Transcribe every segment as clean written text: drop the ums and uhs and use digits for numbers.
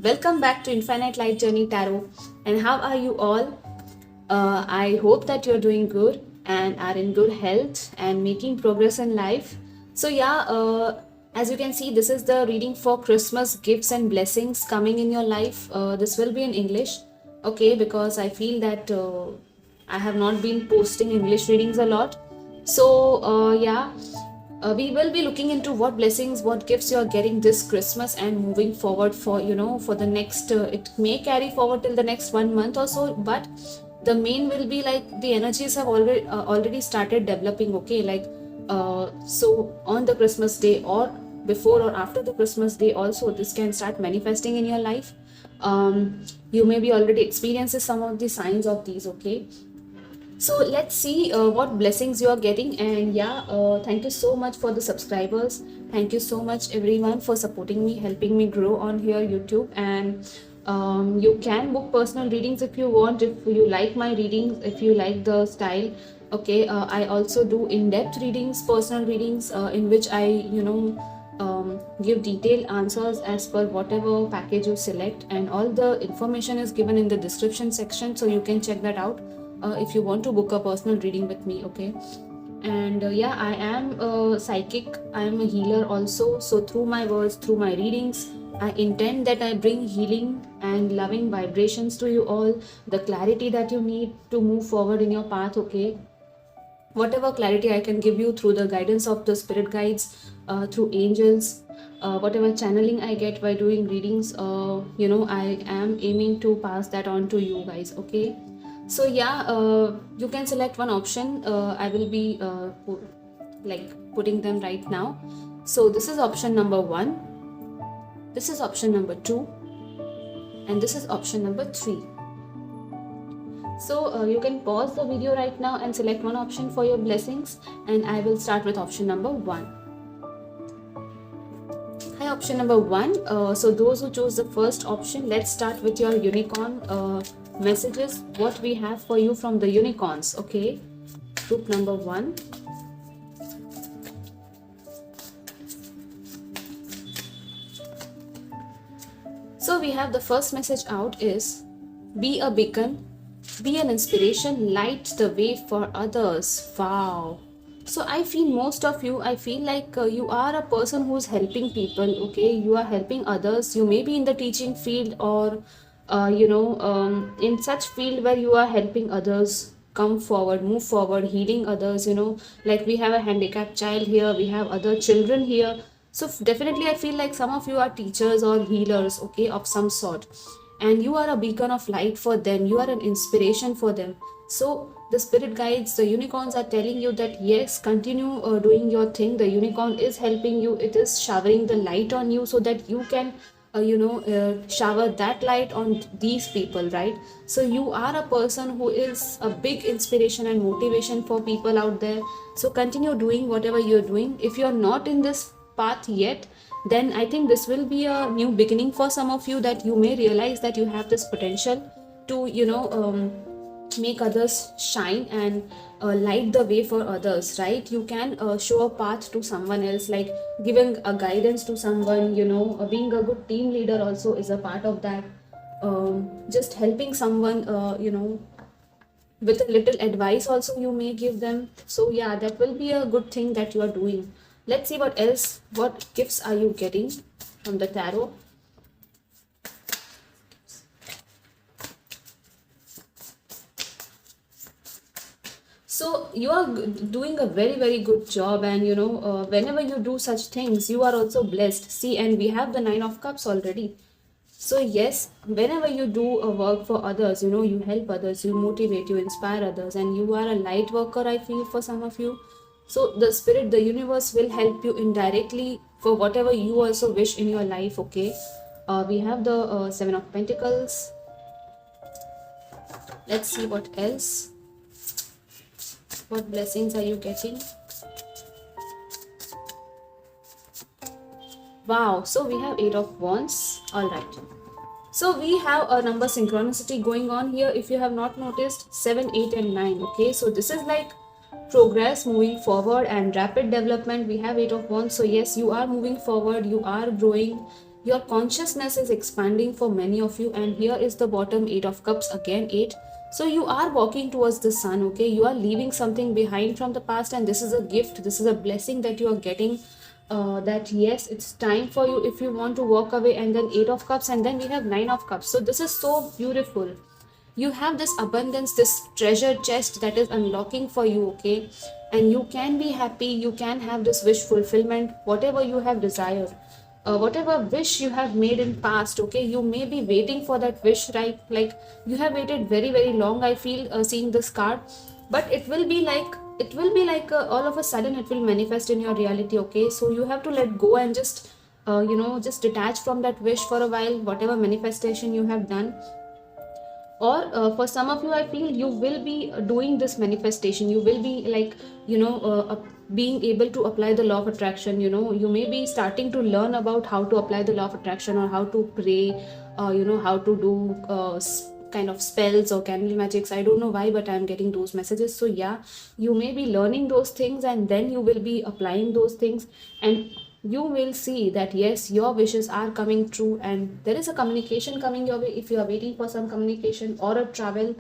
Welcome back to Infinite Light Journey Tarot. And how are you all? I hope that you're doing good and are in good health and making progress in life. As you can see, this is the reading for Christmas gifts and blessings coming in your life. This will be in English, okay, because I feel that I have not been posting English readings a lot. We will be looking into what blessings, what gifts you are getting this Christmas and moving forward for the next. It may carry forward till the next 1 month or so, but the main will be like the energies have already started developing. Okay, so on the Christmas day or before or after the Christmas day, also this can start manifesting in your life. You may be already experiencing some of the signs of these. Okay, so let's see what blessings you are getting. And thank you so much for the subscribers. Thank you so much everyone for supporting me, helping me grow on here YouTube. And you can book personal readings if you want, if you like my readings, if you like the style. Okay, I also do in-depth readings, personal readings, in which I give detailed answers as per whatever package you select, and all the information is given in the description section, so you can check that out if you want to book a personal reading with me. Okay, and I am a psychic, I am a healer also. So through my words, through my readings, I intend that I bring healing and loving vibrations to you all, the clarity that you need to move forward in your path. Okay, whatever clarity I can give you through the guidance of the spirit guides, through angels, whatever channeling I get by doing readings, I am aiming to pass that on to you guys. Okay, so you can select one option. I will be putting them right now. So this is option number 1, this is option number 2, and this is option number 3. So you can pause the video right now and select one option for your blessings, and I will start with option number 1. Hi, option number 1. So those who chose the first option, let's start with your unicorn messages. What we have for you from the unicorns. Okay, group number 1. So we have the first message out is, be a beacon, be an inspiration, light the way for others. Wow. So I feel most of you, I feel like you are a person who's helping people. Okay, you are helping others. You may be in the teaching field, or in such field where you are helping others come forward, move forward, healing others. Like we have a handicapped child here, we have other children here. So definitely I feel like some of you are teachers or healers, okay, of some sort, and you are a beacon of light for them, you are an inspiration for them. So the spirit guides, the unicorns are telling you that yes, continue doing your thing. The unicorn is helping you, it is showering the light on you so that you can shower that light on these people, right? So you are a person who is a big inspiration and motivation for people out there. So continue doing whatever you're doing. If you're not in this path yet, then I think this will be a new beginning for some of you, that you may realize that you have this potential to make others shine and light the way for others, right? You can show a path to someone else, like giving a guidance to someone, being a good team leader also is a part of that. Just helping someone, with a little advice also you may give them. So that will be a good thing that you are doing. Let's see what else, what gifts are you getting from the tarot. So you are doing a very good job, and whenever you do such things, you are also blessed. See, and we have the 9 of Cups already. So yes, whenever you do a work for others, you help others, you motivate, you inspire others, and you are a light worker, I feel, for some of you. So the spirit, the universe will help you indirectly for whatever you also wish in your life. Okay, we have the 7 of Pentacles. Let's see what else. What blessings are you getting? Wow, so we have 8 of Wands. All right. So we have a number synchronicity going on here. If you have not noticed, 7, 8 and 9. Okay, so this is like progress, moving forward and rapid development. We have 8 of Wands. So yes, you are moving forward, you are growing, Your consciousness is expanding for many of you, and here is the bottom, 8 of cups, again 8. So you are walking towards the sun, okay? You are leaving something behind from the past, and this is a gift, this is a blessing that you are getting, that yes, it's time for you if you want to walk away. And then 8 of cups, and then we have 9 of cups. So this is so beautiful. You have this abundance, this treasure chest that is unlocking for you, okay? And you can be happy, you can have this wish fulfillment, whatever you have desired, whatever wish you have made in past, okay? You may be waiting for that wish, right? Like, you have waited very very long, I feel, seeing this card. But it will be like all of a sudden it will manifest in your reality, okay? So you have to let go and just just detach from that wish for a while, whatever manifestation you have done. Or for some of you, I feel you will be doing this manifestation, you will be like, being able to apply the law of attraction. You may be starting to learn about how to apply the law of attraction, or how to pray, how to do kind of spells or candle magics. I don't know why, but I'm getting those messages. So yeah, you may be learning those things, and then you will be applying those things, and you will see that yes, your wishes are coming true, and there is a communication coming your way. If you are waiting for some communication or a travel,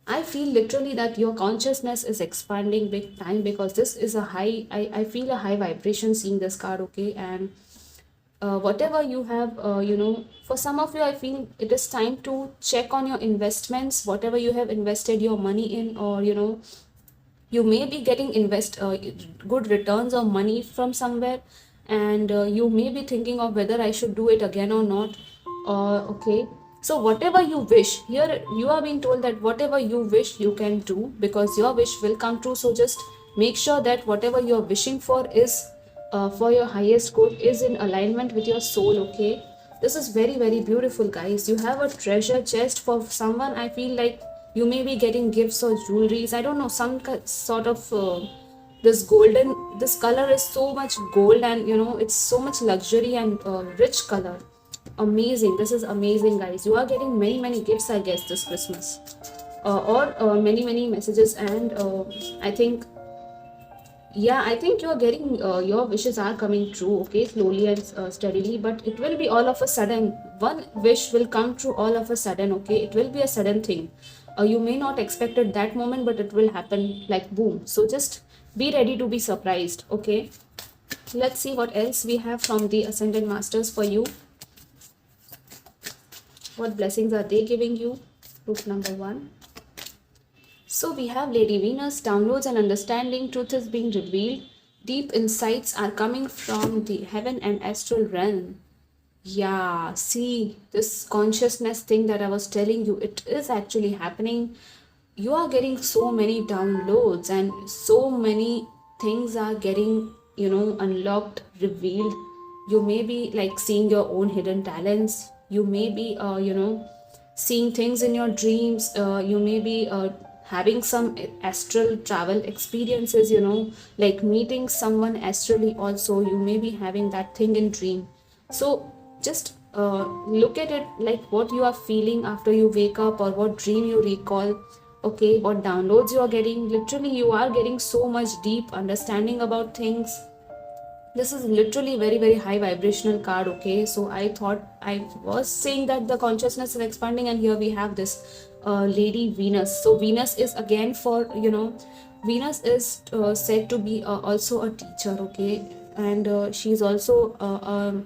I feel literally that your consciousness is expanding big time, because this is a high, I feel a high vibration seeing this card, okay? And whatever you have, for some of you, I feel it is time to check on your investments, whatever you have invested your money in, or you may be getting good returns or money from somewhere, and you may be thinking of whether I should do it again or not. Okay, so whatever you wish, here you are being told that whatever you wish you can do, because your wish will come true. So just make sure that whatever you're wishing for is for your highest good, is in alignment with your soul, okay? This is very very beautiful, guys. You have a treasure chest. For someone, I feel like you may be getting gifts or jewelries, I don't know, some sort of this golden, this color is so much gold, and it's so much luxury and rich color. Amazing, this is amazing, guys. You are getting many many gifts, I guess, this Christmas, or many many messages. And I think, yeah, I think you're getting your wishes are coming true, okay? Slowly and steadily, but it will be all of a sudden. One wish will come true all of a sudden, okay? It will be a sudden thing. You may not expect it that moment, but it will happen like boom. So just be ready to be surprised, okay? Let's see what else we have from the Ascended Masters for you. What blessings are they giving you? Proof number 1. So we have Lady Venus, downloads and understanding, truth is being revealed, deep insights are coming from the heaven and astral realm. Yeah, see, this consciousness thing that I was telling you, it is actually happening. You are getting so many downloads, and so many things are getting, unlocked, revealed. You may be like seeing your own hidden talents. You may be, seeing things in your dreams. You may be having some astral travel experiences, like meeting someone astrally also. You may be having that thing in dream. So just look at it like what you are feeling after you wake up, or what dream you recall, okay? What downloads you are getting. Literally, you are getting so much deep understanding about things. This is literally very very high vibrational card, okay? So I thought, I was saying that the consciousness is expanding, and here we have this Lady Venus. So Venus is again for, Venus is said to be also a teacher, okay? And she's also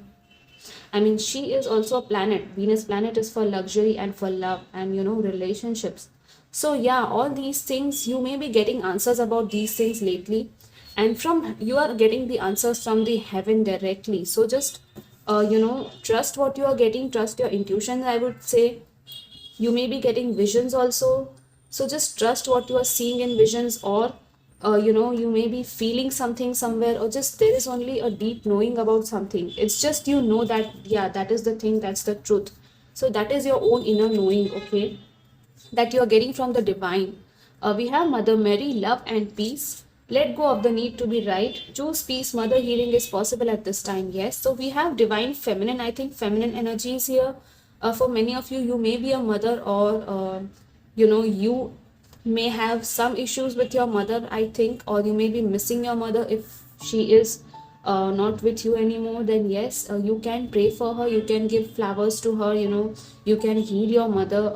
she is also a planet. Venus planet is for luxury and for love and, relationships. So yeah, all these things, you may be getting answers about these things lately, and you are getting the answers from the heaven directly. So just trust what you are getting, trust your intuition, I would say. You may be getting visions also, so just trust what you are seeing in visions. Or you may be feeling something somewhere, or just there is only a deep knowing about something. It's just that, yeah, that is the thing, that's the truth. So that is your own inner knowing, okay, that you are getting from the divine. We have Mother Mary, love and peace. Let go of the need to be right. Choose peace. Mother healing is possible at this time. Yes. So we have divine feminine. I think feminine energy is here. For many of you, you may be a mother, or you may have some issues with your mother, I think, or you may be missing your mother if she is not with you anymore, then yes, you can pray for her, you can give flowers to her, you can heal your mother,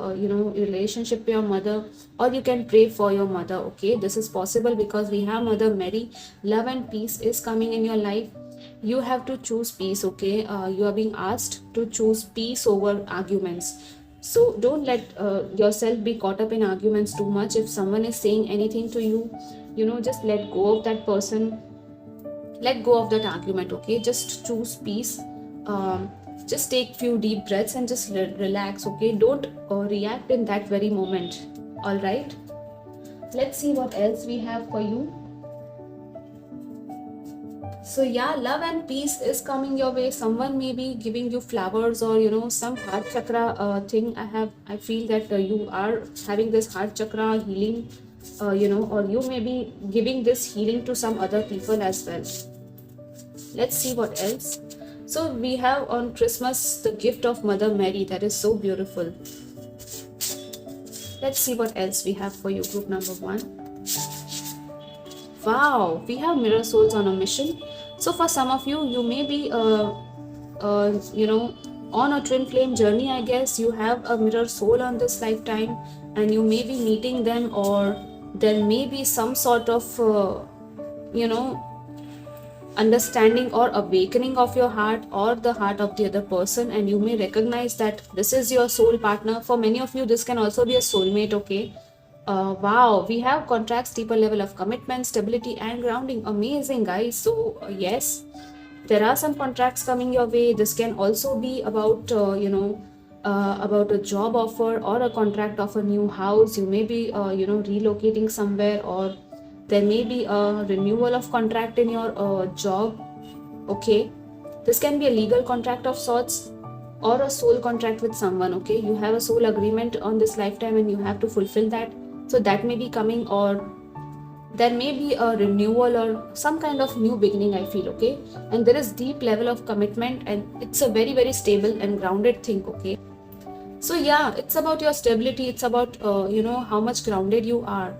relationship with your mother, or you can pray for your mother. Okay, this is possible because we have Mother Mary. Love and peace is coming in your life. You have to choose peace. Okay, you are being asked to choose peace over arguments. So don't let yourself be caught up in arguments too much. If someone is saying anything to you, just let go of that person, let go of that argument. Okay, just choose peace. um, just take few deep breaths and just relax. Okay, don't react in that very moment. All right, let's see what else we have for you. So yeah, love and peace is coming your way. Someone may be giving you flowers, or some heart chakra thing. I feel that you are having this heart chakra healing, or you may be giving this healing to some other people as well. Let's see what else. So we have on Christmas the gift of Mother Mary. That is so beautiful. Let's see what else we have for you, group number 1. Wow, we have mirror souls on a mission. So for some of you, you may be on a twin flame journey. I guess you have a mirror soul on this lifetime, and you may be meeting them, or there may be some sort of understanding or awakening of your heart or the heart of the other person, and you may recognize that this is your soul partner. For many of you, this can also be a soulmate. Okay, wow, we have contracts, deeper level of commitment, stability, and grounding. Amazing, guys. So yes, there are some contracts coming your way. This can also be about about a job offer or a contract of a new house. You may be relocating somewhere, or there may be a renewal of contract in your job. Okay, this can be a legal contract of sorts, or a soul contract with someone. Okay, you have a soul agreement on this lifetime and you have to fulfill that. So that may be coming, or there may be a renewal or some kind of new beginning, I feel. Okay, and there is deep level of commitment, and it's a very, very stable and grounded thing. Okay, so yeah, it's about your stability. It's about how much grounded you are.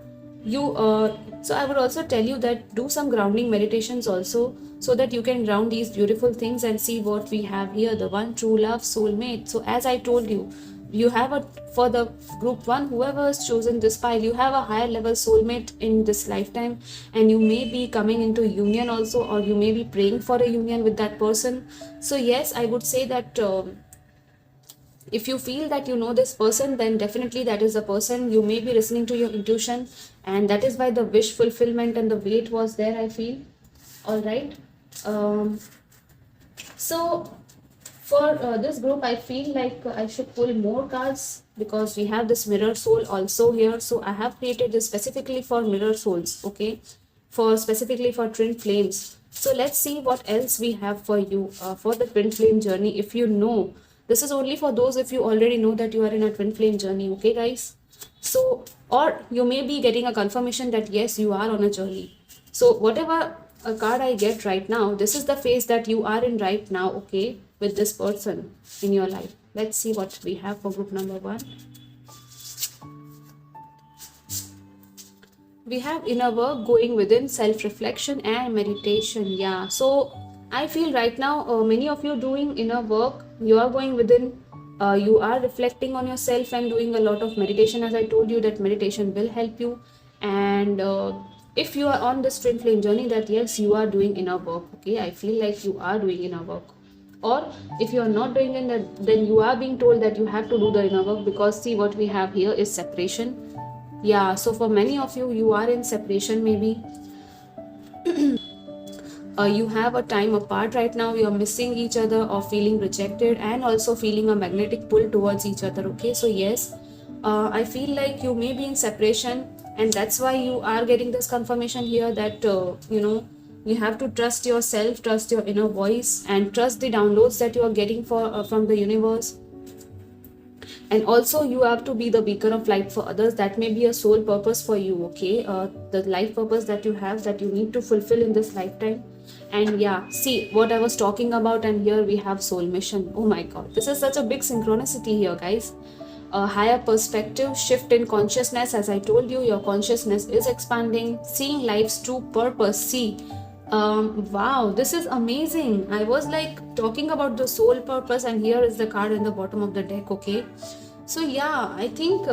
So I would also tell you that do some grounding meditations also, so that you can ground these beautiful things and see what we have here, the one true love, soulmate. So as I told you, you have for the group 1, whoever has chosen this pile, you have a higher level soulmate in this lifetime, and you may be coming into union also, or you may be praying for a union with that person. So yes, I would say that if you feel that you know this person, then definitely that is the person. You may be listening to your intuition, and that is why the wish fulfillment and the weight was there, I feel. All right. So for this group, I feel like I should pull more cards, because we have this mirror soul also here. So I have created this specifically for mirror souls. Okay, for specifically for twin flames. So let's see what else we have for you for the twin flame journey. If you know, this is only for those if you already know that you are in a twin flame journey. Okay, guys. So, or you may be getting a confirmation that yes, you are on a journey. So whatever a card I get right now, this is the phase that you are in right now. Okay, with this person in your life. Let's see what we have for group number 1. We have inner work, going within, self-reflection and meditation. Yeah, so I feel right now many of you doing inner work. You are going within, you are reflecting on yourself and doing a lot of meditation. As I told you, that meditation will help you. And if you are on this twin flame journey, that yes, you are doing inner work. Okay, I feel like you are doing inner work. Or if you are not doing it, then you are being told that you have to do the inner work, because see, what we have here is separation. Yeah, so for many of you, you are in separation maybe. You have a time apart right now, you are missing each other or feeling rejected, and also feeling a magnetic pull towards each other. Okay, so yes, I feel like you may be in separation, and that's why you are getting this confirmation here that you have to trust yourself, trust your inner voice, and trust the downloads that you are getting from the universe. And also you have to be the beacon of light for others. That may be a soul purpose for you. Okay, the life purpose that you have, that you need to fulfill in this lifetime. And yeah, see what I was talking about, and here we have soul mission. Oh my god, this is such a big synchronicity here, guys. A higher perspective, shift in consciousness. As I told you, your consciousness is expanding, seeing life's true purpose. See, Wow, this is amazing. I was like talking about the soul purpose, and here is the card in the bottom of the deck. Okay, so yeah, I think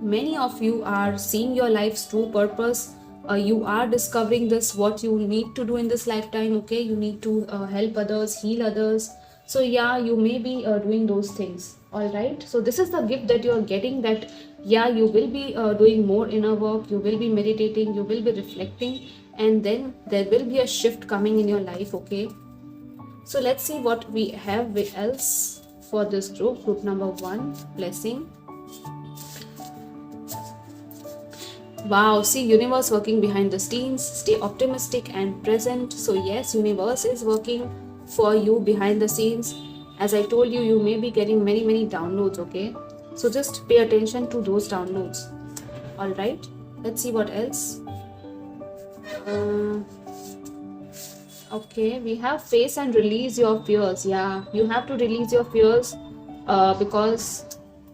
many of you are seeing your life's true purpose. You are discovering this, what you need to do in this lifetime. Okay, you need to help others, heal others. So yeah, you may be doing those things. All right, so this is the gift that you are getting, that yeah, you will be doing more inner work, you will be meditating, you will be reflecting, and then there will be a shift coming in your life. Okay, so let's see what we have else for this group number 1, blessing. Wow, see, universe working behind the scenes, stay optimistic and present. So yes, universe is working for you behind the scenes. As I told you, you may be getting many downloads. Okay, so just pay attention to those downloads. All right, let's see what else. uh, okay, we have face and release your fears. Yeah, you have to release your fears because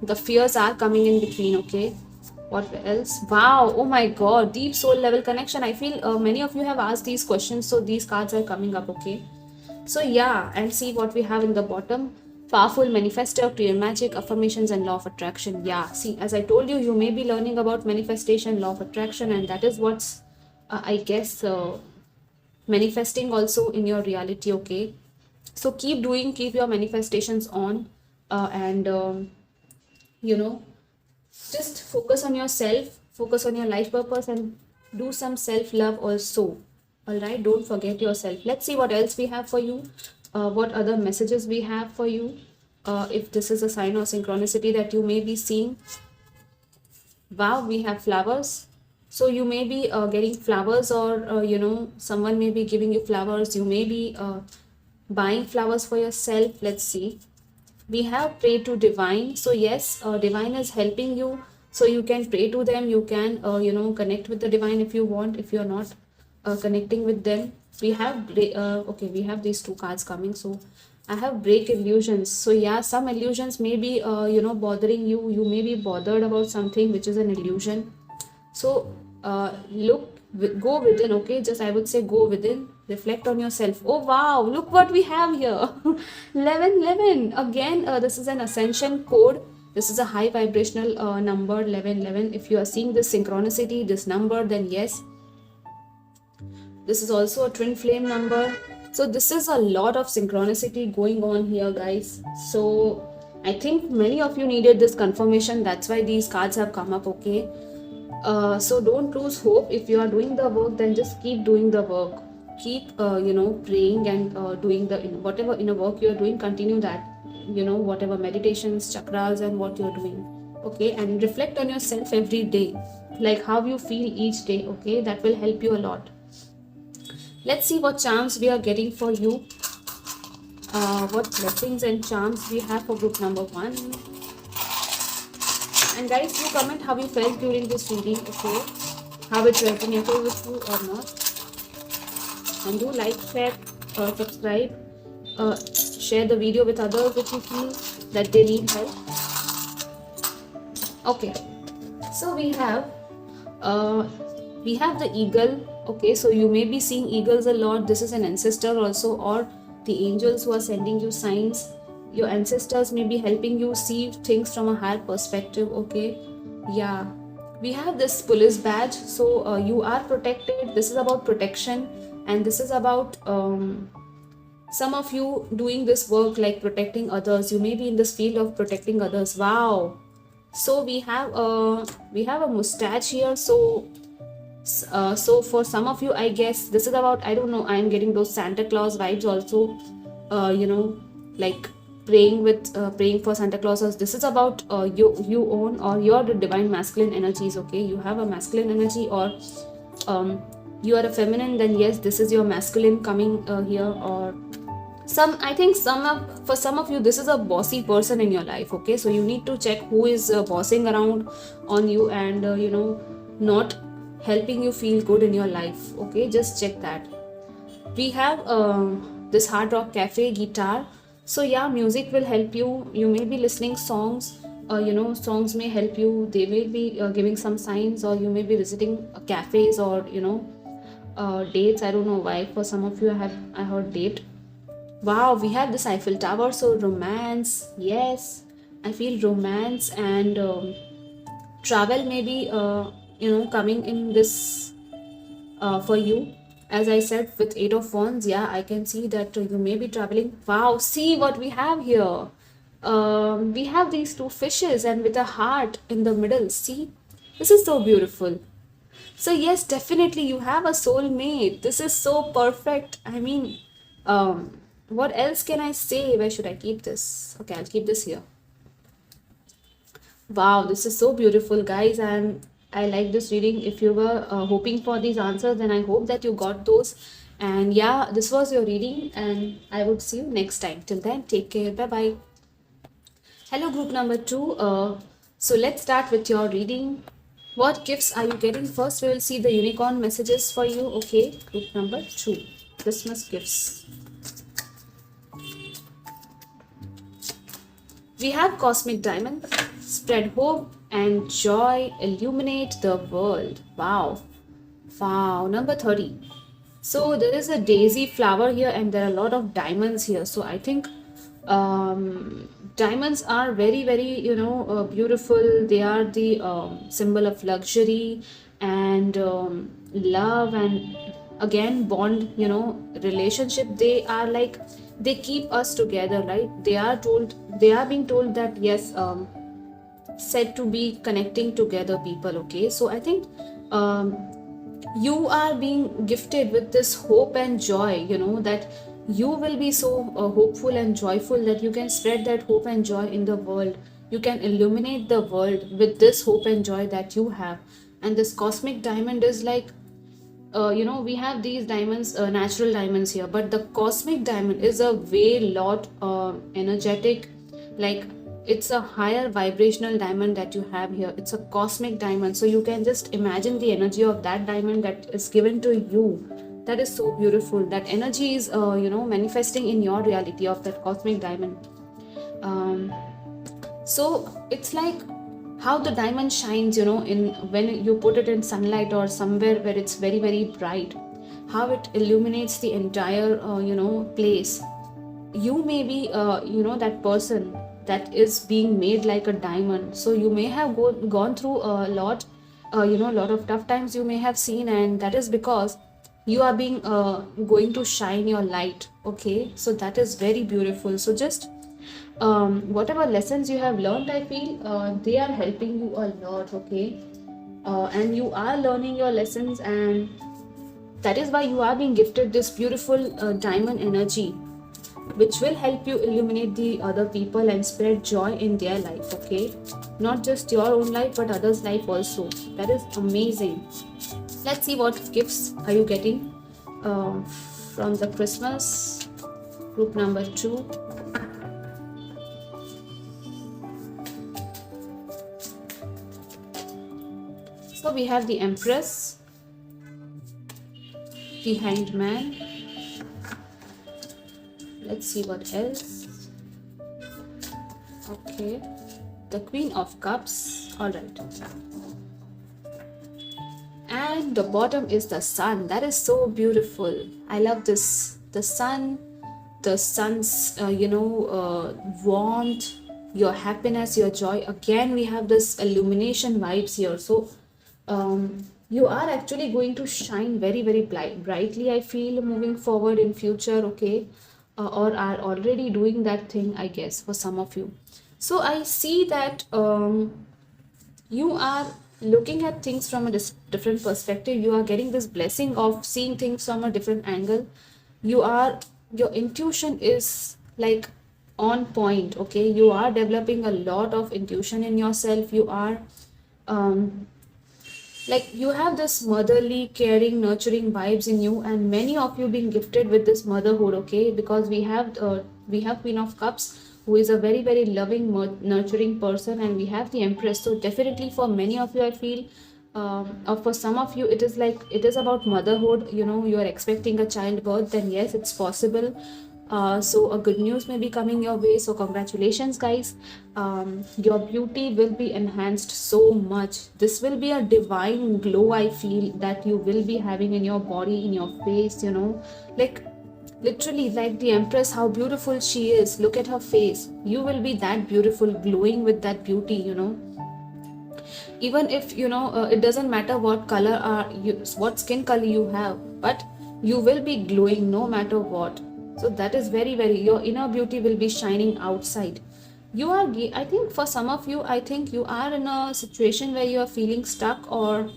the fears are coming in between. Okay, what else? Wow, oh my god, deep soul level connection. I feel many of you have asked these questions, so these cards are coming up. Okay, so yeah, and see what we have in the bottom. Powerful manifestor, clear magic, affirmations, and law of attraction. Yeah, see, as I told you, you may be learning about manifestation, law of attraction, and that is what's I guess manifesting also in your reality. Okay, so keep your manifestations on, and you know, just focus on yourself, focus on your life purpose, and do some self love also. All right, don't forget yourself. Let's see what else we have for you, what other messages we have for you, if this is a sign or synchronicity that you may be seeing. Wow, we have flowers. So you may be getting flowers, or someone may be giving you flowers. You may be buying flowers for yourself. Let's see. We have pray to divine. So yes, divine is helping you, so you can pray to them. You can connect with the divine if you want, if you're not connecting with them. We have okay, we have these two cards coming. So I have break illusions. So yeah, some illusions may be bothering you. You may be bothered about something which is an illusion. So go within. Okay, just I would say go within, reflect on yourself. Oh wow, look what we have here. 1111 again. This is an ascension code. This is a high vibrational number, 1111. If you are seeing this synchronicity, this number, then yes, this is also a twin flame number. So this is a lot of synchronicity going on here, guys. So I think many of you needed this confirmation. That's why these cards have come up. Okay, so don't lose hope. If you are doing the work, then just keep doing the work. Keep praying and doing the whatever inner work you are doing. Continue that. Whatever meditations, chakras, and what you're doing. Okay, and reflect on yourself every day, like how you feel each day. Okay, that will help you a lot. Let's see what charms we are getting for you. What blessings and charms we have for group number 1. And guys, do comment how you felt during this reading. Okay, how it resonated with you or not. And do like, share, subscribe, share the video with others if you feel that they need help. Okay, so we have the eagle. Okay, so you may be seeing eagles a lot. This is an ancestor also, or the angels who are sending you signs. Your ancestors may be helping you see things from a higher perspective. Okay, yeah, we have this police badge. So you are protected. This is about protection, and this is about some of you doing this work like protecting others. You may be in this field of protecting others. Wow. So we have a mustache here. So for some of you, I guess this is about, I don't know, I am getting those Santa Claus vibes also, like praying for Santa Claus. This is about you own, or your divine masculine energies. Okay, you have a masculine energy, or you are a feminine, then yes, this is your masculine coming here. Or for some of you, this is a bossy person in your life. Okay, so you need to check who is bossing around on you and not helping you feel good in your life. Okay, just check that. We have this hard rock cafe guitar. So yeah, music will help you. You may be listening songs. Songs may help you. They may be giving some signs, or you may be visiting cafes, or dates. I don't know why. For some of you, I heard date. Wow, we have this Eiffel Tower. So romance, yes, I feel romance and travel maybe coming in this for you. As I said, with Eight of Wands, yeah, I can see that you may be traveling. Wow, see what we have here. We have these two fishes and with a heart in the middle. See, this is so beautiful. So yes, definitely you have a soulmate. This is so perfect. I mean, what else can I say? Where should I keep this? Okay, I'll keep this here. Wow, this is so beautiful, guys, and I like this reading. If you were hoping for these answers, then I hope that you got those. And yeah, this was your reading, and I would see you next time. Till then, take care. Bye bye. Hello, group number two. So let's start with your reading. What gifts are you getting? First, we will see the unicorn messages for you. Okay, group number two, Christmas gifts. We have cosmic diamond, spread hope and joy, illuminate the world. Wow. Wow. Number 30. So there is a daisy flower here and there are a lot of diamonds here. So I think diamonds are very, very, beautiful. They are the symbol of luxury and love and again bond, relationship. They are like, they keep us together, right? They are being told that yes, said to be connecting together people. Okay, so I think you are being gifted with this hope and joy, that you will be so hopeful and joyful that you can spread that hope and joy in the world. You can illuminate the world with this hope and joy that you have. And this cosmic diamond is like, we have these diamonds, natural diamonds here, but the cosmic diamond is a way lot energetic, like it's a higher vibrational diamond that you have here. It's a cosmic diamond, so you can just imagine the energy of that diamond that is given to you. That is so beautiful. That energy is manifesting in your reality of that cosmic diamond. So it's like how the diamond shines, in when you put it in sunlight or somewhere where it's very, very bright, how it illuminates the entire place. You may be that person that is being made like a diamond. So you may have gone through a lot, lot of tough times you may have seen, and that is because you are being going to shine your light. Okay, so that is very beautiful. So just whatever lessons you have learned, I feel they are helping you a lot. Okay, and you are learning your lessons, and that is why you are being gifted this beautiful diamond energy, which will help you illuminate the other people and spread joy in their life. Okay, not just your own life but others' life also. That is amazing. Let's see what gifts are you getting from the Christmas group number 2. So we have the Empress, the Hanged Man. Let's see what else. Okay, the Queen of Cups. All right. And the bottom is the Sun. That is so beautiful. I love this. The sun, the sun's warmth, your happiness, your joy. Again, we have this illumination vibes here. So you are actually going to shine very, very brightly, I feel, moving forward in future. Okay, or are already doing that thing, I guess, for some of you. So I see that you are looking at things from a different perspective. You are getting this blessing of seeing things from a different angle. Your intuition is like on point. Okay, you are developing a lot of intuition in yourself. You are like you have this motherly, caring, nurturing vibes in you, and many of you being gifted with this motherhood. Okay, because we have Queen of Cups, who is a very, very loving, nurturing person, and we have the Empress. So definitely for many of you, I feel or for some of you, it is about motherhood. You are expecting a childbirth, then yes, it's possible. So a good news may be coming your way. So congratulations, guys. Your beauty will be enhanced so much. This will be a divine glow, I feel, that you will be having in your body, in your face, like literally like the empress, how beautiful she is. Look at her face. You will be that beautiful, glowing with that beauty. Even if it doesn't matter what color are you, what skin color you have, but you will be glowing no matter what. So that is very, very, your inner beauty will be shining outside. I think for some of you, I think you are in a situation where you are feeling stuck, or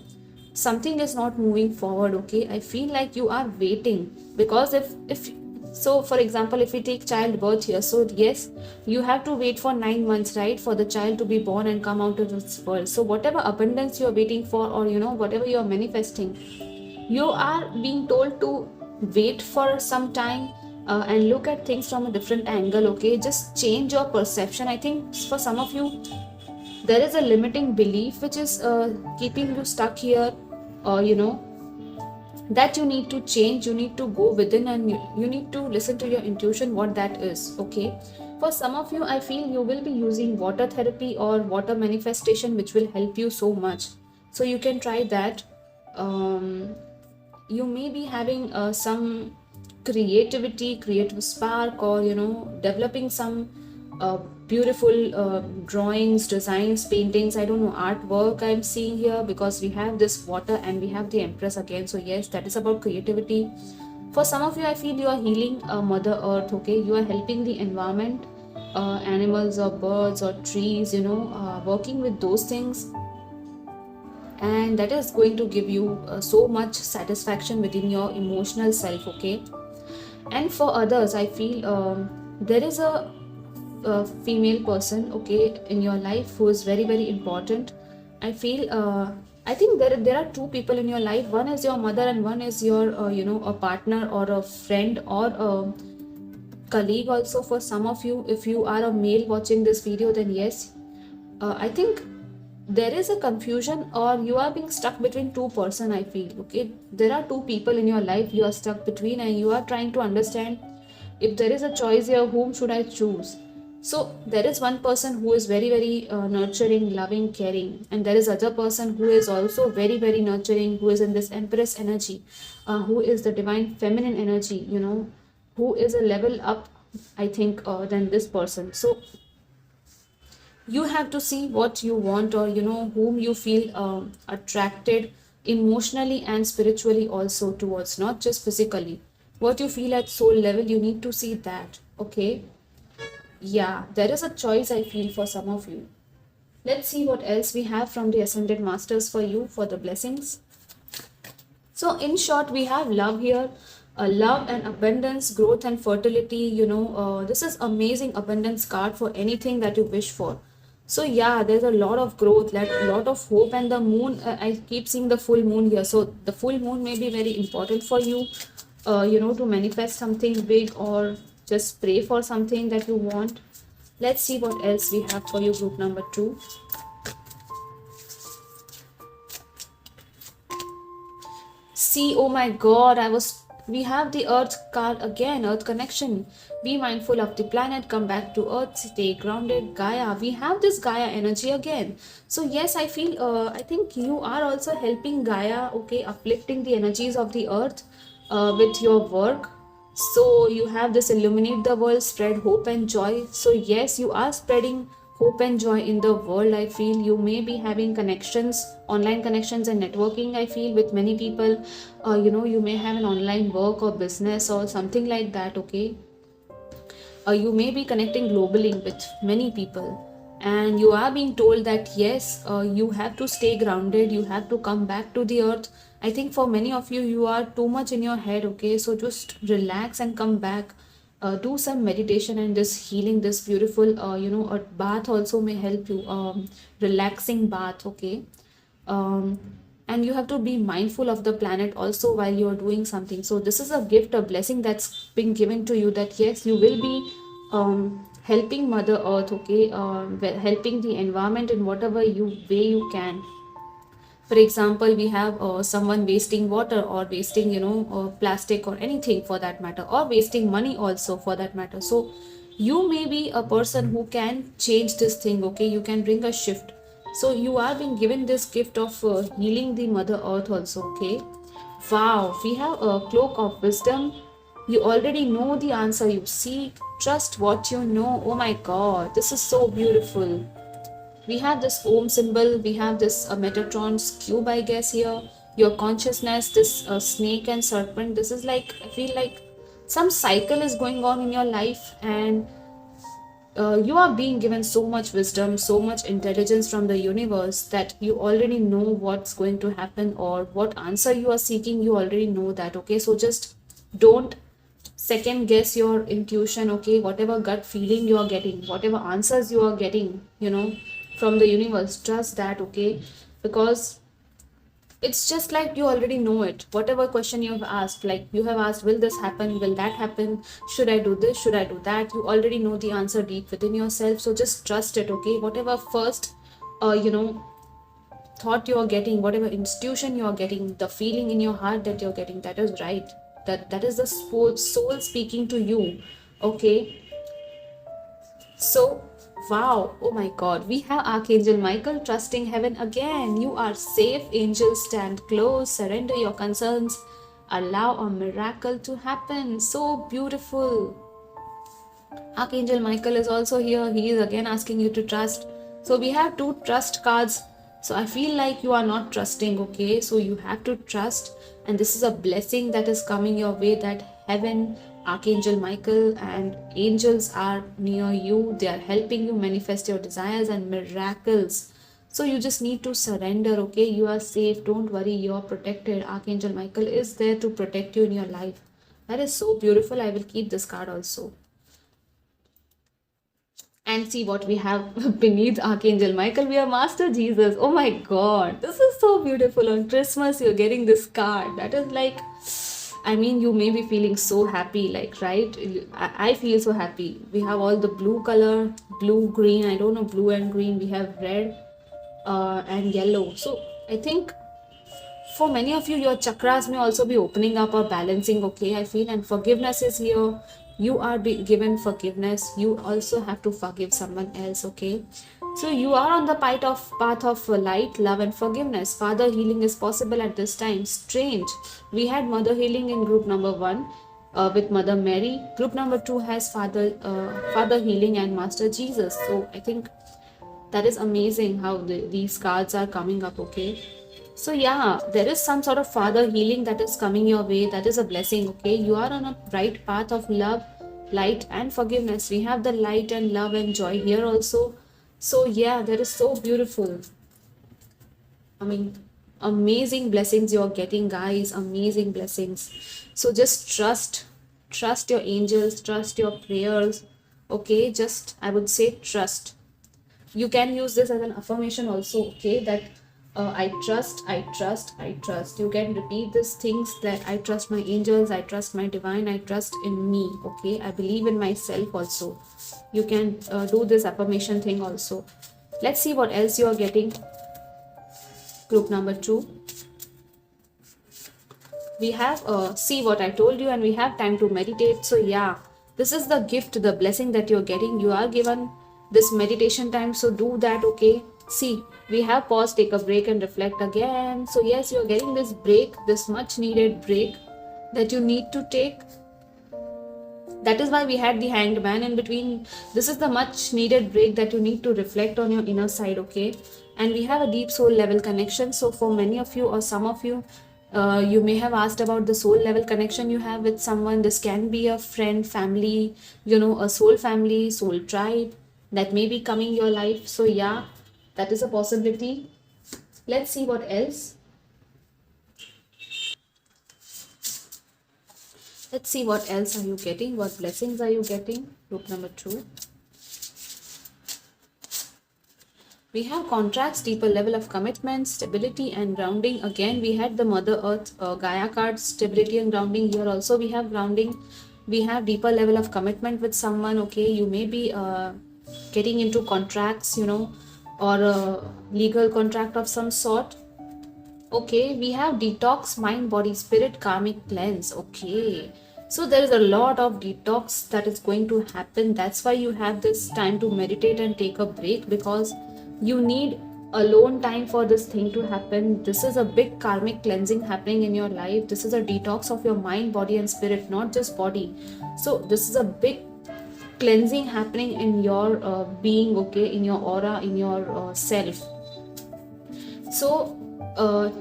something is not moving forward. Okay, I feel like you are waiting, because if so, for example, if we take childbirth here, so yes, you have to wait for 9 months, right, for the child to be born and come out of this world. So whatever abundance you are waiting for, or whatever you are manifesting, you are being told to wait for some time, and look at things from a different angle. Okay, just change your perception. I think for some of you, there is a limiting belief which is keeping you stuck here, or that you need to change. You need to go within, and you need to listen to your intuition, what that is. Okay, for some of you, I feel you will be using water therapy or water manifestation, which will help you so much. So you can try that. You may be having some creative spark, or developing some beautiful drawings, designs, paintings, I don't know, artwork I'm seeing here, because we have this water and we have the empress again. So yes, that is about creativity. For some of you, I feel you are healing mother earth. Okay, you are helping the environment, animals or birds or trees, working with those things, and that is going to give you so much satisfaction within your emotional self. Okay, and for others, I feel there is a female person, okay, in your life, who is very, very important. I feel I think there are two people in your life. One is your mother, and one is your a partner or a friend or a colleague also. For some of you, if you are a male watching this video, then yes, I think there is a confusion, or you are being stuck between two-person, I feel. Okay, there are two people in your life you are stuck between, and you are trying to understand, if there is a choice here, whom should I choose. So there is one person who is very, very nurturing, loving, caring, and there is other person who is also very, very nurturing, who is in this empress energy, who is the divine feminine energy, who is a level up, I think, than this person. So you have to see what you want, or whom you feel attracted emotionally and spiritually also towards, not just physically. What you feel at soul level, you need to see that. Okay, yeah, there is a choice, I feel, for some of you. Let's see what else we have from the ascended masters for you, for the blessings. So in short, we have love here, love and abundance, growth and fertility. This is amazing abundance card for anything that you wish for. So yeah, there's a lot of growth, like a lot of hope, and the moon. I keep seeing the full moon here, so the full moon may be very important for you. To manifest something big, or just pray for something that you want. Let's see what else we have for you, group number 2. See, oh my god, we have the earth card again, earth connection. Be mindful of the planet, come back to earth, stay grounded. Gaia, we have this Gaia energy again. So yes, I feel I think you are also helping Gaia, okay, uplifting the energies of the earth with your work. So you have this illuminate the world, spread hope and joy. So yes, you are spreading hope and joy in the world. I feel you may be having connections, online connections and networking, I feel, with many people. You may have an online work or business or something like that. Okay, you may be connecting globally with many people, and you are being told that yes, you have to stay grounded, you have to come back to the earth. I think for many of you, you are too much in your head. Okay, so just relax and come back. Do some meditation and this healing, this beautiful a bath also may help you, relaxing bath. Okay, um, and you have to be mindful of the planet also while you're doing something. So this is a gift, a blessing that's been given to you, that yes, you will be helping mother earth. Okay, helping the environment in whatever way you can. For example, we have someone wasting water or wasting, plastic or anything for that matter, or wasting money also for that matter. So you may be a person who can change this thing, okay? You can bring a shift. So you are being given this gift of healing the mother earth also, okay? Wow, we have a cloak of wisdom. You already know the answer you seek. Trust what you know. Oh my god, this is so beautiful. We have this Om symbol, we have this Metatron's cube, I guess, here. Your consciousness, this snake and serpent. This is like, I feel like some cycle is going on in your life, and you are being given so much wisdom, so much intelligence from the universe that you already know what's going to happen or what answer you are seeking. You already know that, okay? So just don't second guess your intuition, okay? Whatever gut feeling you are getting, whatever answers you are getting, from the universe, trust that, okay? Because it's just like you already know it. Whatever question you have asked, like you have asked, will this happen, will that happen, should I do this, should I do that, you already know the answer deep within yourself. So just trust it, okay? Whatever first thought you are getting, whatever institution you are getting, the feeling in your heart that you're getting, that is right. That is the soul speaking to you, okay? So, wow, oh my god, we have Archangel Michael trusting heaven again. You are safe, angels stand close, surrender your concerns, allow a miracle to happen. So beautiful. Archangel Michael is also here. He is again asking you to trust. So we have two trust cards. So I feel like you are not trusting, okay? So you have to trust, and this is a blessing that is coming your way, that heaven, Archangel Michael, and angels are near you. They are helping you manifest your desires and miracles. So you just need to surrender, okay? You are safe. Don't worry. You are protected. Archangel Michael is there to protect you in your life. That is so beautiful. I will keep this card also. And see what we have beneath Archangel Michael. We have Master Jesus. Oh my god, this is so beautiful. On Christmas, you're getting this card. That is like, I mean, you may be feeling so happy, like, right? I feel so happy. We have all the blue color, blue, green. I don't know, blue and green. We have red and yellow. So I think for many of you, your chakras may also be opening up or balancing, okay? I feel, and forgiveness is here. You are given forgiveness. You also have to forgive someone else, okay? So you are on the path of light, love, and forgiveness. Father healing is possible at this time. Strange. We had mother healing in group number 1 with Mother Mary. Group number 2 has father healing and Master Jesus. So I think that is amazing how these cards are coming up, okay? So yeah, there is some sort of father healing that is coming your way. That is a blessing, okay? You are on a right path of love, light, and forgiveness. We have the light and love and joy here also. So yeah, that is so beautiful. I mean, amazing blessings you're getting, guys. Amazing blessings. So just trust your angels, trust your prayers, okay? Just, I would say, trust. You can use this as an affirmation also, okay? That I trust, I trust, I trust. You can repeat these things, that I trust my angels, I trust my divine, I trust in me, okay? I believe in myself also. You can do this affirmation thing also. Let's see what else you are getting. Group number 2. We have see what I told you, and we have time to meditate. So yeah, this is the gift, the blessing that you're getting. You are given this meditation time, so do that, okay? See, we have pause, take a break, and reflect again. So yes, you're getting this break, this much needed break that you need to take. That is why we had the Hanged Man in between. This is the much needed break that you need to reflect on your inner side, okay? And we have a deep soul level connection. So for many of you or some of you, you may have asked about the soul level connection you have with someone. This can be a friend, family, a soul family, soul tribe that may be coming your life. So yeah, that is a possibility. Let's see what else. Let's see what else are you getting. What blessings are you getting? Group number 2. We have contracts, deeper level of commitment, stability and grounding. Again, we had the Mother Earth Gaia card, stability and grounding. Here also we have grounding. We have deeper level of commitment with someone, okay? You may be getting into contracts, or a legal contract of some sort. Okay, we have detox, mind, body, spirit, karmic cleanse. Okay. So there is a lot of detox that is going to happen. That's why you have this time to meditate and take a break, because you need alone time for this thing to happen. This is a big karmic cleansing happening in your life. This is a detox of your mind, body, and spirit, not just body. So this is a big cleansing happening in your being, okay, in your aura, in your self. So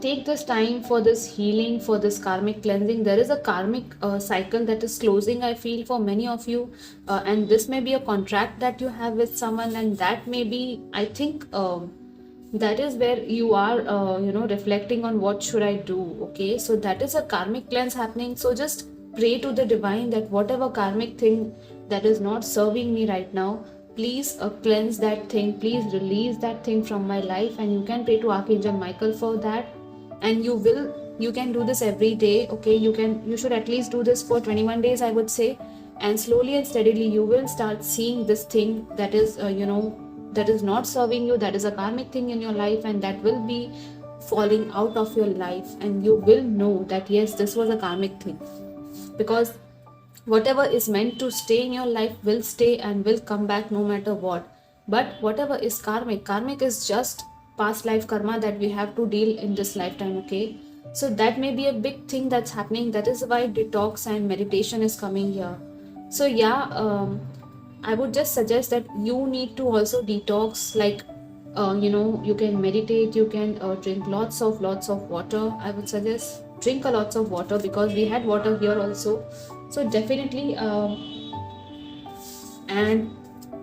take this time for this healing, for this karmic cleansing. There is a karmic cycle that is closing, I feel, for many of you, and this may be a contract that you have with someone, and that may be, I think, that is where you are, reflecting on what should I do. Okay, so that is a karmic cleanse happening. So just pray to the divine that whatever karmic thing that is not serving me right now, please cleanse that thing, please release that thing from my life. And you can pray to Archangel Michael for that, and you can do this every day. Okay, you should at least do this for 21 days, I would say, and slowly and steadily you will start seeing this thing that is that is not serving you, that is a karmic thing in your life, and that will be falling out of your life, and you will know that yes, this was a karmic thing. Because whatever is meant to stay in your life will stay and will come back no matter what. But whatever is karmic is just past life karma that we have to deal in this lifetime. Okay, so that may be a big thing that's happening. That is why detox and meditation is coming here. So yeah, I would just suggest that you need to also detox, like you can meditate, you can drink lots of water. I would suggest drink a lots of water, because we had water here also. So definitely, and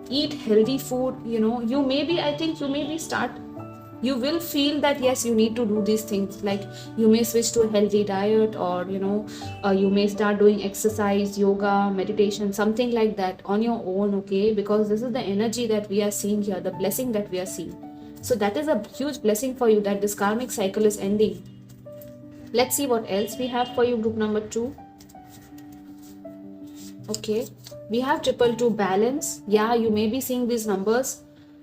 eat healthy food. You may be, I think you may be start, you will feel that yes, you need to do these things. Like you may switch to a healthy diet, or you may start doing exercise, yoga, meditation, something like that on your own. Okay, because this is the energy that we are seeing here, the blessing that we are seeing. So that is a huge blessing for you, that this karmic cycle is ending. Let's see what else we have for you, group number 2. Okay, we have 222, balance. Yeah, you may be seeing these numbers,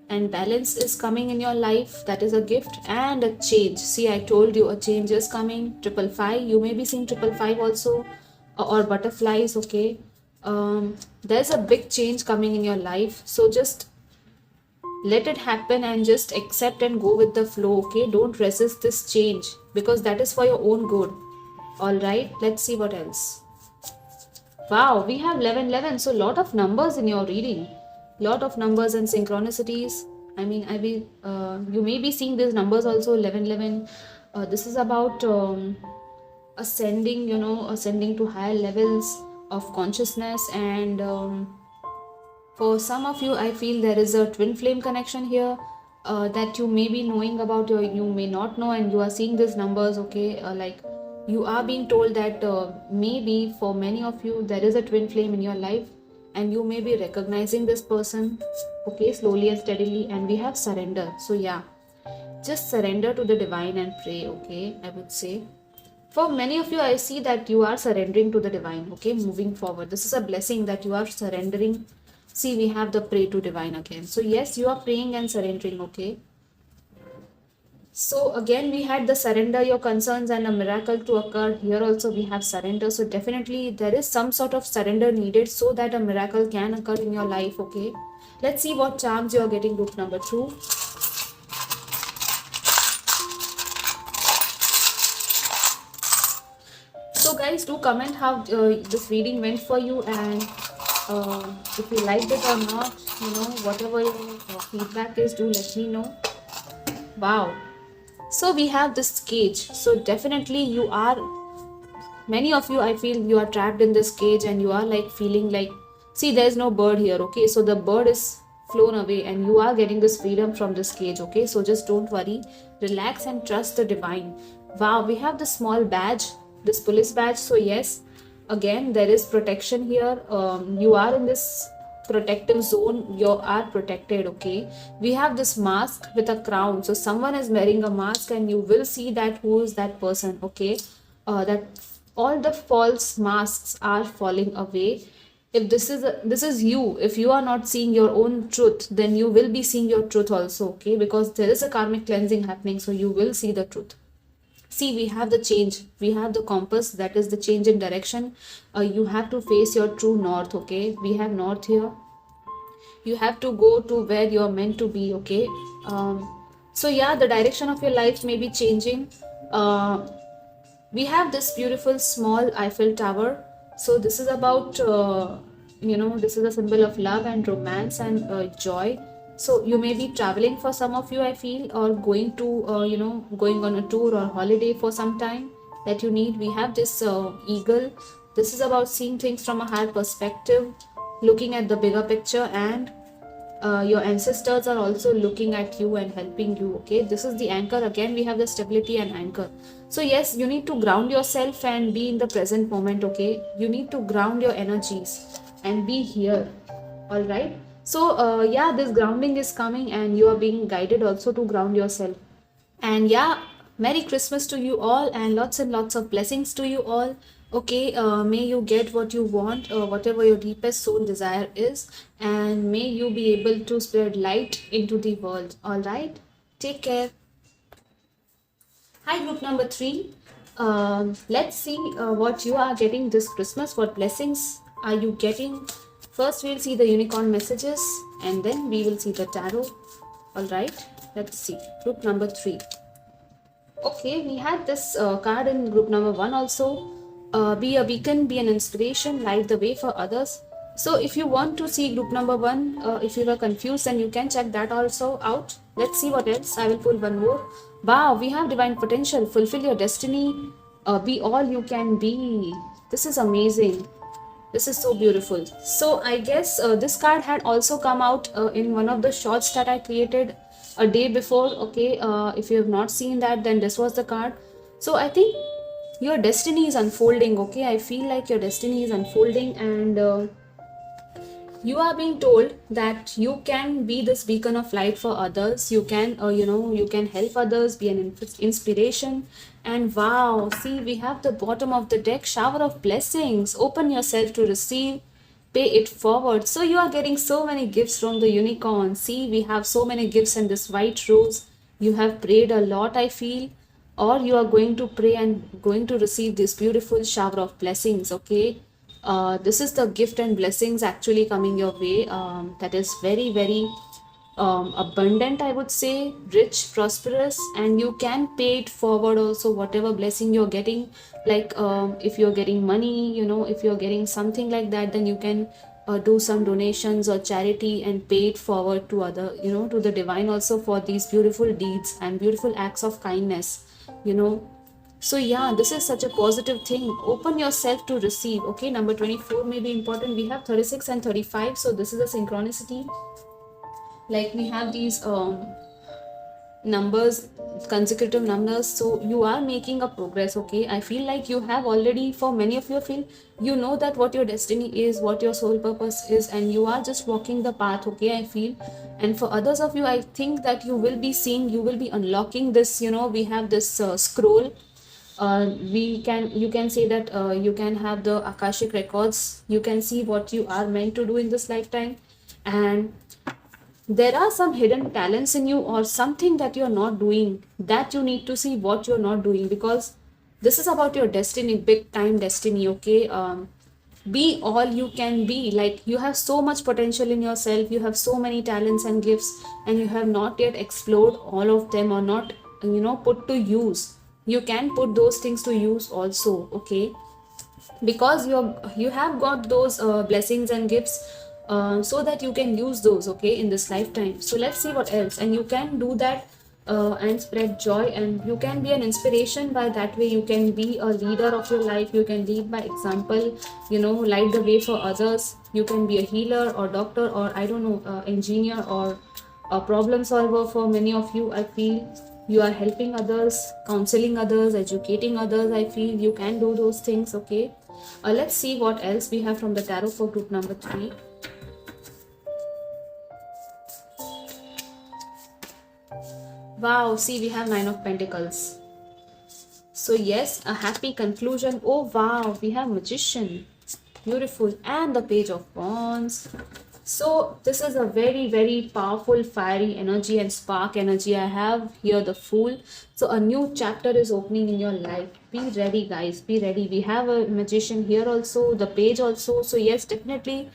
and balance is coming in your life. That is a gift and a change. See, I told you a change is coming. 555, you may be seeing 555 also, or butterflies. Okay, there's a big change coming in your life. So just let it happen and just accept and go with the flow. Okay, don't resist this change, because that is for your own good. All right, let's see what else. Wow, we have 1111. So lot of numbers in your reading, lot of numbers and synchronicities. I mean, you may be seeing these numbers also. 1111. This is about ascending, ascending to higher levels of consciousness. And for some of you, I feel there is a twin flame connection here, that you may be knowing about, or you may not know, and you are seeing these numbers. Okay, like you are being told that maybe for many of you there is a twin flame in your life, and you may be recognizing this person. Okay, slowly and steadily. And we have surrender. So yeah, just surrender to the divine and pray. Okay, I would say for many of you, I see that you are surrendering to the divine. Okay, moving forward, this is a blessing that you are surrendering. See, we have the pray to divine again. So yes, you are praying and surrendering. Okay, so again, we had the surrender your concerns and a miracle to occur. Here also we have surrender. So definitely there is some sort of surrender needed, so that a miracle can occur in your life. Okay, let's see what charms you are getting, group number 2. So guys, do comment how this reading went for you, and if you liked it or not. Whatever your feedback is, do let me know. Wow. So we have this cage. So definitely you are, many of you, I feel you are trapped in this cage, and you are like feeling like, see, there's no bird here. Okay, so the bird is flown away, and you are getting this freedom from this cage. Okay, so just don't worry, relax and trust the divine. Wow, we have this small badge, this police badge. So yes, again, there is protection here. You are in this protective zone, you are protected. Okay, we have this mask with a crown. So someone is wearing a mask, and you will see that who is that person. Okay, that all the false masks are falling away. If this is you, if you are not seeing your own truth, then you will be seeing your truth also. Okay, because there is a karmic cleansing happening, so you will see the truth. See, we have the change, we have the compass, that is the change in direction. You have to face your true north, okay? We have north here. You have to go to where you are meant to be, okay? So yeah, the direction of your life may be changing. uh, we have this beautiful small Eiffel Tower. So this is about this is a symbol of love and romance and joy. So you may be traveling for some of you, I feel, or going to going on a tour or holiday for some time that you need. We have this eagle. This is about seeing things from a higher perspective, looking at the bigger picture, and your ancestors are also looking at you and helping you. Okay, this is the anchor. Again, we have the stability and anchor. So yes, you need to ground yourself and be in the present moment. Okay, you need to ground your energies and be here. All right. So yeah, this grounding is coming, and you are being guided also to ground yourself. And yeah, Merry Christmas to you all, and lots of blessings to you all. Okay, may you get what you want, whatever your deepest soul desire is, and may you be able to spread light into the world. All right, take care. Hi, group number three. Let's see what you are getting this Christmas. What blessings are you getting? First, we'll see the unicorn messages, and then we will see the tarot. All right, let's see. Group number three. Okay, we had this card in group number one also. Be a beacon, be an inspiration, light the way for others. So, if you want to see group number one, if you were confused, then you can check that also out. Let's see what else. I will pull one more. Wow, we have divine potential. Fulfill your destiny. Be all you can be. This is amazing. This is so beautiful. So I guess this card had also come out in one of the shorts that I created a day before. Okay, if you have not seen that, then this was the card. So I think your destiny is unfolding. Okay, I feel like your destiny is unfolding, and you are being told that you can be this beacon of light for others. You can you can help others, be an inspiration. And wow, see, we have the bottom of the deck, shower of blessings. Open yourself to receive, pay it forward. So you are getting so many gifts from the unicorn. See, we have so many gifts in this white rose. You have prayed a lot, I feel, or you are going to pray and going to receive this beautiful shower of blessings. Okay, this is the gift and blessings actually coming your way. That is very, very abundant, I would say, rich, prosperous, and you can pay it forward also. Whatever blessing you're getting, like if you're getting money, if you're getting something like that, then you can do some donations or charity and pay it forward to other, to the divine also, for these beautiful deeds and beautiful acts of kindness. you know so yeah, this is such a positive thing. Open yourself to receive. Okay, number 24 may be important. We have 36 and 35, so this is a synchronicity. Like, we have these numbers, consecutive numbers, so you are making a progress. Okay, I feel like you have already, for many of you, feel you know that what your destiny is, what your soul purpose is, and you are just walking the path. Okay, I feel. And for others of you, I think that you will be seeing, you will be unlocking this. We have this scroll. You can say that you can have the Akashic records. You can see what you are meant to do in this lifetime, and there are some hidden talents in you, or something that you're not doing, that you need to see what you're not doing, because this is about your destiny, big time destiny. Okay, be all you can be. Like, you have so much potential in yourself, you have so many talents and gifts, and you have not yet explored all of them, or not put to use. You can put those things to use also. Okay, because you have got those blessings and gifts, so that you can use those, okay, in this lifetime. So let's see what else. And you can do that, and spread joy, and you can be an inspiration. By that way, you can be a leader of your life. You can lead by example, light the way for others. You can be a healer or doctor, or I don't know, engineer, or a problem solver. For many of you, I feel you are helping others, counseling others, educating others. I feel you can do those things. Okay, let's see what else we have from the tarot for group number 3. Wow, see, we have 9 of Pentacles. So yes, a happy conclusion. Oh wow, we have Magician. Beautiful. And the Page of Wands. So this is a very very powerful fiery energy and spark energy. I have here the Fool. So a new chapter is opening in your life. Be ready, guys, be ready. We have a Magician here also, the Page also. So yes, definitely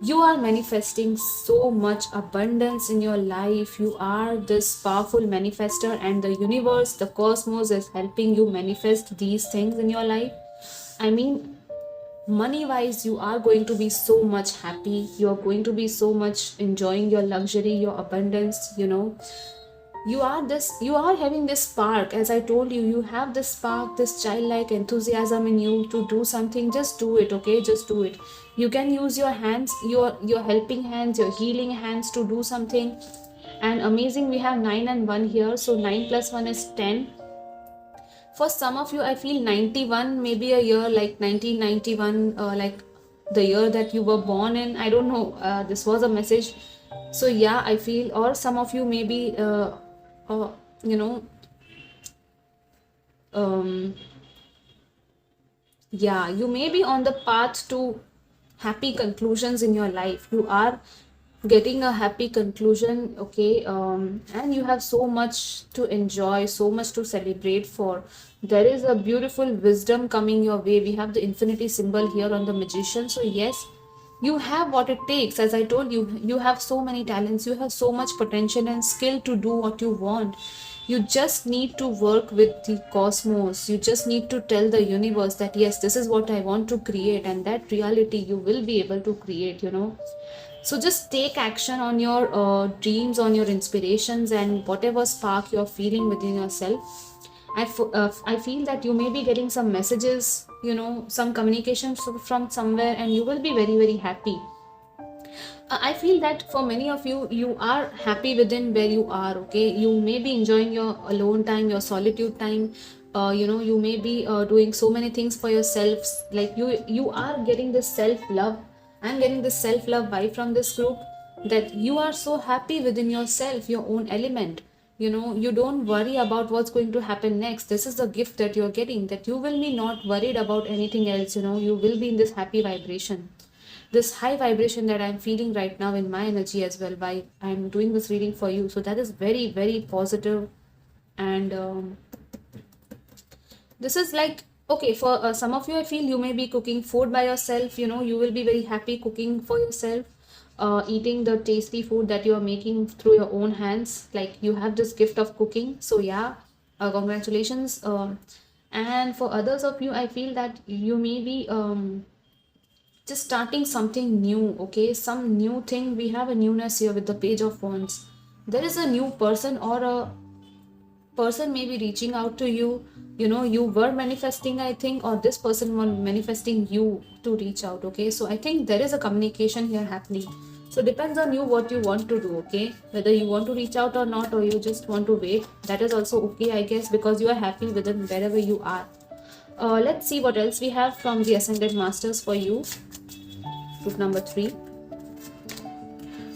you are manifesting so much abundance in your life. You are this powerful manifester, and the universe, the cosmos, is helping you manifest these things in your life. I mean, money wise, you are going to be so much happy. You are going to be so much enjoying your luxury, your abundance, you are having this spark. As I told you, you have this spark, this childlike enthusiasm in you to do something. Just do it, okay? Just do it. You can use your hands, your helping hands, your healing hands to do something. And amazing, we have 9 and 1 here, so 9 plus 1 is 10. For some of you, I feel 91 maybe a year like 1991, like the year that you were born in. I don't know, this was a message. So yeah, I feel, or some of you maybe uh, you know um yeah, you may be on the path to happy conclusions in your life. You are getting a happy conclusion, okay? And you have so much to enjoy, so much to celebrate for. There is a beautiful wisdom coming your way. We have the infinity symbol here on the Magician. So yes, you have what it takes. As I told you, you have so many talents, you have so much potential and skill to do what you want. You just need to work with the cosmos. You just need to tell the universe that yes, this is what I want to create, and that reality you will be able to create. So just take action on your dreams, on your inspirations, and whatever spark you're feeling within yourself. I feel that you may be getting some messages, some communication from somewhere, and you will be very, very happy. I feel that for many of you, you are happy within where you are, okay? You may be enjoying your alone time, your solitude time. You may be doing so many things for yourselves. Like you are getting this self-love. I'm getting this self-love vibe from this group, that you are so happy within yourself, your own element. You don't worry about what's going to happen next. This is the gift that you're getting, that you will be not worried about anything else. You will be in this happy vibration, this high vibration that I'm feeling right now in my energy as well, by I'm doing this reading for you. So that is very, very positive. And this is like, okay, for some of you, I feel you may be cooking food by yourself. You will be very happy cooking for yourself, eating the tasty food that you are making through your own hands. Like, you have this gift of cooking. So yeah, congratulations. And for others of you, I feel that you may be just starting something new, okay? Some new thing. We have a newness here with the Page of Wands. There is a new person, or a person may be reaching out to you. You were manifesting, I think, or this person was manifesting you to reach out, okay? So I think there is a communication here happening. So depends on you what you want to do, okay? Whether you want to reach out or not, or you just want to wait, that is also okay, I guess, because you are happy within wherever you are. Let's see what else we have from the Ascended Masters for you. Group number 3.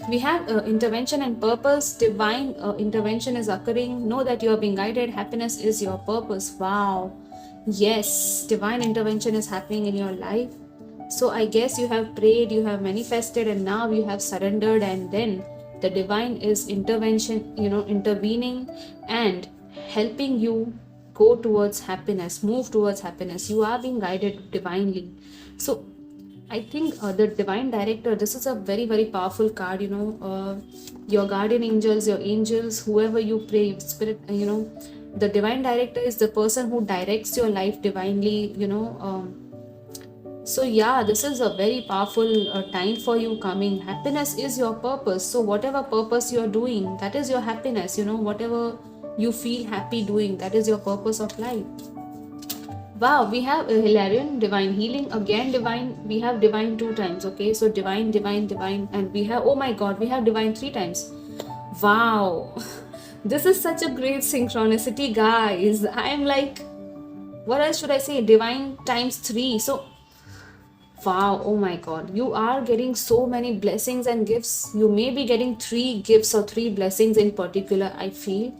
We have intervention and purpose. Divine intervention is occurring. Know that you are being guided. Happiness is your purpose. Wow. Yes, divine intervention is happening in your life. So I guess you have prayed, you have manifested, and now you have surrendered, and then the divine is intervening and helping you go towards happiness, move towards happiness. You are being guided divinely. So I think the divine director, this is a very, very powerful card. Your guardian angels, your angels, whoever you pray, spirit, the divine director is the person who directs your life divinely. So yeah, this is a very powerful time for you coming. Happiness is your purpose. So whatever purpose you are doing, that is your happiness. Whatever you feel happy doing, that is your purpose of life. Wow, we have a Hilarion, divine healing, again divine. We have divine 2 times, okay? So divine, divine, divine, and we have, oh my god, we have divine 3 times. Wow, this is such a great synchronicity, guys. I am like, what else should I say? Divine times 3. So, wow, oh my god, you are getting so many blessings and gifts. You may be getting 3 gifts or 3 blessings in particular, I feel.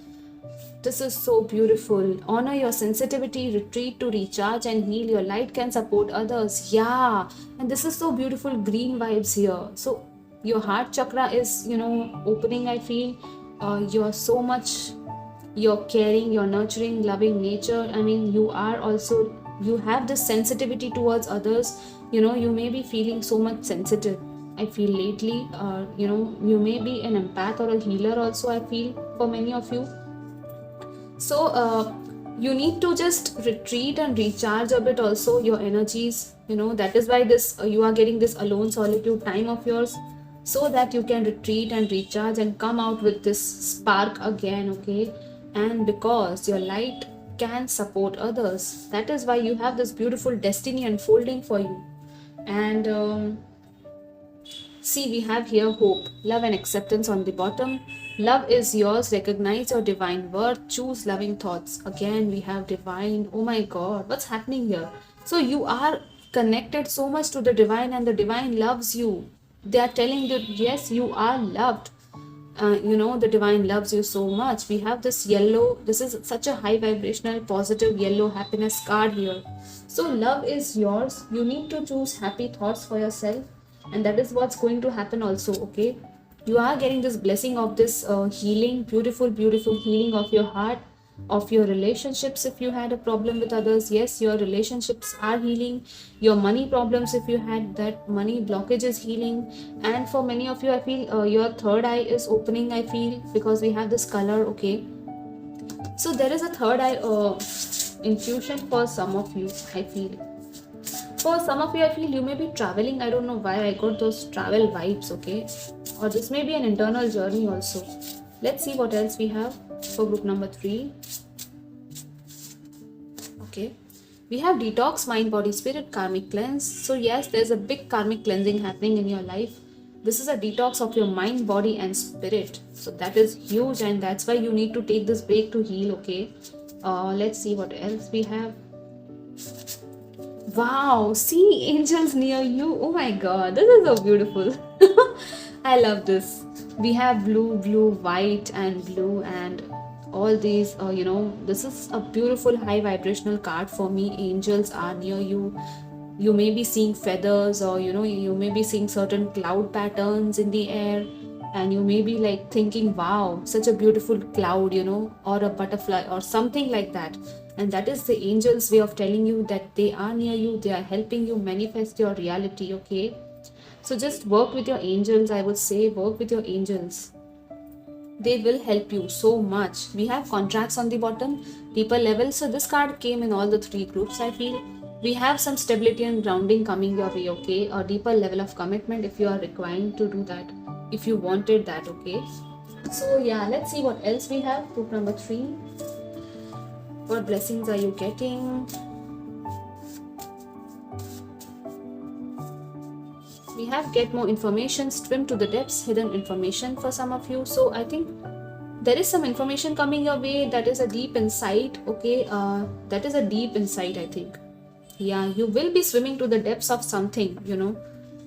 This is so beautiful. Honor your sensitivity, retreat to recharge and heal. Your light can support others. Yeah. And this is so beautiful, green vibes here. So your heart chakra is, opening, I feel. You're so much, you're caring, you're nurturing, loving nature. I mean, you are also, you have this sensitivity towards others. You may be feeling so much sensitive, I feel, lately. You may be an empath or a healer also, I feel, for many of you. So you need to just retreat and recharge a bit also your energies. That is why this you are getting this alone solitude time of yours, so that you can retreat and recharge and come out with this spark again, okay? And because your light can support others, that is why you have this beautiful destiny unfolding for you. And see, we have here hope, love, and acceptance on the bottom. Love is yours. Recognize your divine worth. Choose loving thoughts. Again, we have divine. Oh my God, what's happening here? So, you are connected so much to the divine, and the divine loves you. They are telling you, yes, you are loved. The divine loves you so much. We have this yellow. This is such a high vibrational, positive yellow happiness card here. So, love is yours. You need to choose happy thoughts for yourself, and that is what's going to happen also, okay? You are getting this blessing of this healing, beautiful healing of your heart, of your relationships. If you had a problem with others, yes, your relationships are healing. Your money problems, if you had that money blockage, is healing. And for many of you, I feel your third eye is opening, I feel, because we have this color, okay? So there is a third eye infusion for some of you, I feel. For some of you, I feel you may be traveling. I don't know why I got those travel vibes, okay? Or this may be an internal journey also. Let's see what else we have for group number 3. Okay. We have detox, mind, body, spirit, karmic cleanse. So yes, there's a big karmic cleansing happening in your life. This is a detox of your mind, body, and spirit. So that is huge, and that's why you need to take this break to heal, okay? Let's see what else we have. Wow, see angels near you. Oh my god, this is so beautiful. I love this. We have blue, white, and blue, and all these. This is a beautiful high vibrational card for me. Angels are near you. You may be seeing feathers, or you may be seeing certain cloud patterns in the air, and you may be like thinking, wow, such a beautiful cloud, or a butterfly or something like that. And that is the angels' way of telling you that they are near you, they are helping you manifest your reality, okay? So just work with your angels, I would say, work with your angels. They will help you so much. We have contracts on the bottom, people level. So this card came in all the 3 groups, I feel. We have some stability and grounding coming your way, okay? A deeper level of commitment if you are requiring to do that, if you wanted that, okay? So yeah, let's see what else we have. Group number 3. What blessings are you getting? We have get more information, swim to the depths, hidden information for some of you. So I think there is some information coming your way that is a deep insight, okay? That is a deep insight, I think. Yeah, you will be swimming to the depths of something,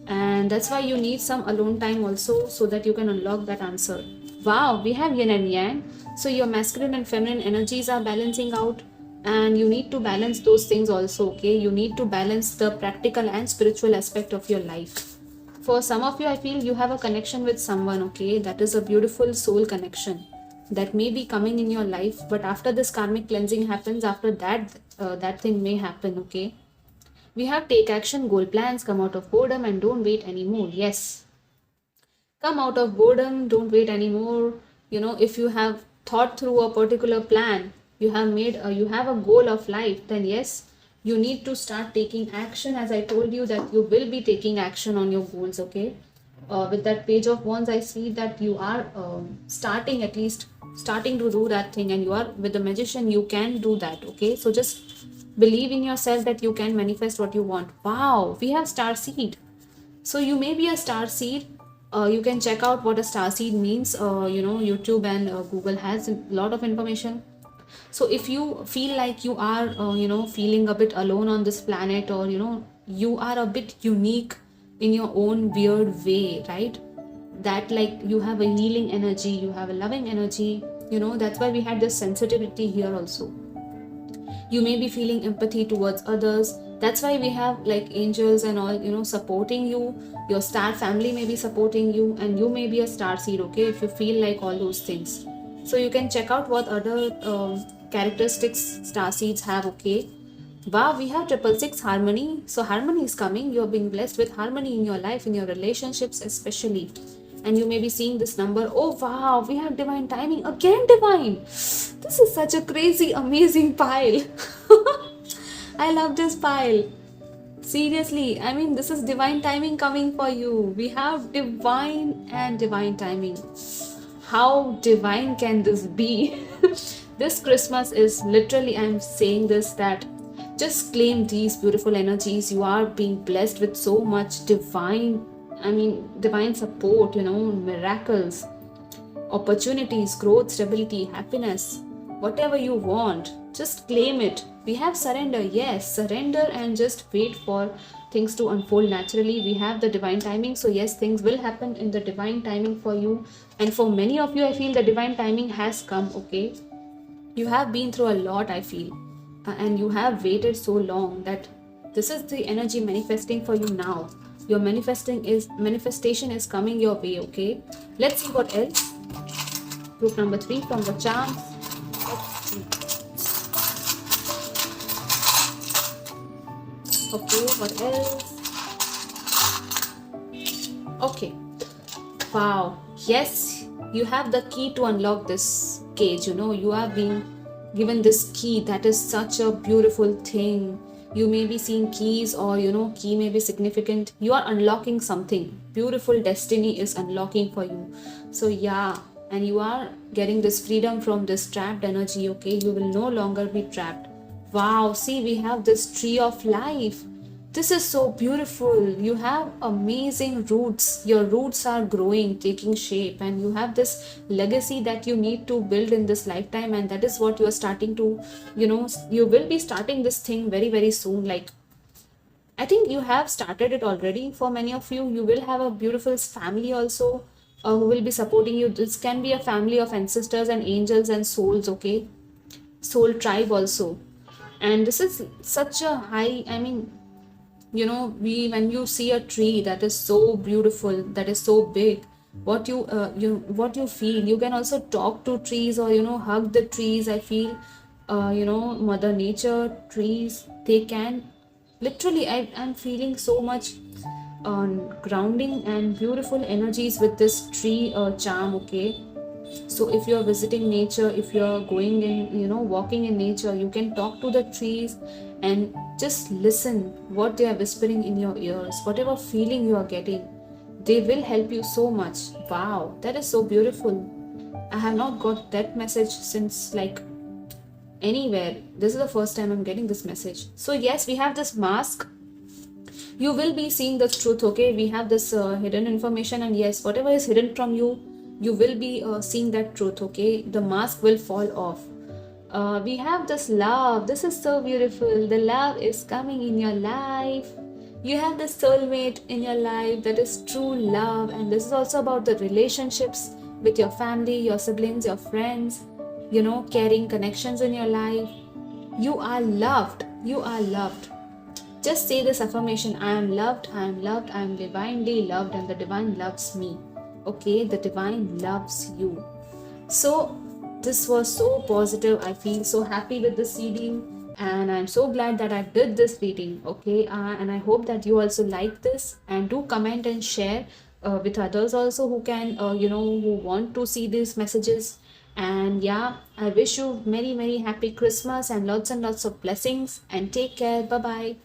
and that's why you need some alone time also, so that you can unlock that answer. Wow, we have yin and yang. So your masculine and feminine energies are balancing out, and you need to balance those things also, okay? You need to balance the practical and spiritual aspect of your life. For some of you, I feel you have a connection with someone, okay? That is a beautiful soul connection that may be coming in your life, but after this karmic cleansing happens, after that, that thing may happen, okay? We have take action, goal plans, come out of boredom, and don't wait anymore. Yes, come out of boredom, don't wait anymore. If you have thought through a particular plan, you have made you have a goal of life, then yes, you need to start taking action. As I told you that you will be taking action on your goals, okay? With that page of wands, I see that you are starting to do that thing, and you are with the magician, you can do that, okay? So just believe in yourself that you can manifest what you want. Wow, we have star seed. So you may be a star seed. You can check out what a star seed means. YouTube and Google has a lot of information. So if you feel like you are feeling a bit alone on this planet, or you are a bit unique in your own weird way, right? That like you have a healing energy, you have a loving energy, that's why we had this sensitivity here also. You may be feeling empathy towards others. That's why we have like angels and all, supporting you. Your star family may be supporting you, and you may be a star seed, okay, if you feel like all those things. So you can check out what other characteristics star seeds have, okay. Wow, we have triple six harmony. So harmony is coming. You're being blessed with harmony in your life, in your relationships, especially. And you may be seeing this number. Oh wow, we have divine timing again. Divine. This is such a crazy, amazing pile. I love this pile. Seriously, I mean, this is divine timing coming for you. We have divine and divine timing. How divine can this be? This Christmas is literally, I'm saying this, that just claim these beautiful energies. You are being blessed with so much divine, divine support, miracles, opportunities, growth, stability, happiness, whatever you want. Just claim it. We have surrender. Yes, surrender and just wait for things to unfold naturally. We have the divine timing. So, yes, things will happen in the divine timing for you. And for many of you, I feel the divine timing has come, okay? You have been through a lot, I feel. And you have waited so long that this is the energy manifesting for you now. Your manifestation is coming your way, okay? Let's see what else. Group number 3 from the charms. Okay, what else? Okay. Wow. Yes, you have the key to unlock this cage. You are being given this key. That is such a beautiful thing. You may be seeing keys, or key may be significant. You are unlocking something. Beautiful destiny is unlocking for you. So yeah, and you are getting this freedom from this trapped energy, okay? You will no longer be trapped. Wow, see, we have this tree of life. This is so beautiful. You have amazing roots. Your roots are growing, taking shape, and you have this legacy that you need to build in this lifetime. And that is what you are starting to, you will be starting this thing very, very soon. Like, I think you have started it already for many of you. You will have a beautiful family also who will be supporting you. This can be a family of ancestors and angels and souls, okay? Soul tribe also. And this is such a high, when you see a tree that is so beautiful, that is so big, what you feel, you can also talk to trees, or hug the trees. I feel mother nature, trees, they can literally, I'm feeling so much grounding and beautiful energies with this tree charm, okay? So if you're visiting nature, if you're going in, walking in nature, you can talk to the trees and just listen what they are whispering in your ears. Whatever feeling you are getting, they will help you so much. Wow, that is so beautiful. I have not got that message since like anywhere. This is the first time I'm getting this message. So yes, we have this mask. You will be seeing the truth, okay? We have this hidden information, and yes, whatever is hidden from you, you will be seeing that truth, okay? The mask will fall off. We have this love. This is so beautiful. The love is coming in your life. You have the soulmate in your life. That is true love. And this is also about the relationships with your family, your siblings, your friends, caring connections in your life. You are loved. You are loved. Just say this affirmation: I am loved, I am loved, I am divinely loved, and the divine loves me. Okay, the divine loves you. So this was so positive. I feel so happy with this reading, and I'm so glad that I did this reading, okay? And I hope that you also like this, and do comment and share with others also who can who want to see these messages. And yeah, I wish you very, very happy Christmas and lots of blessings, and take care. Bye bye.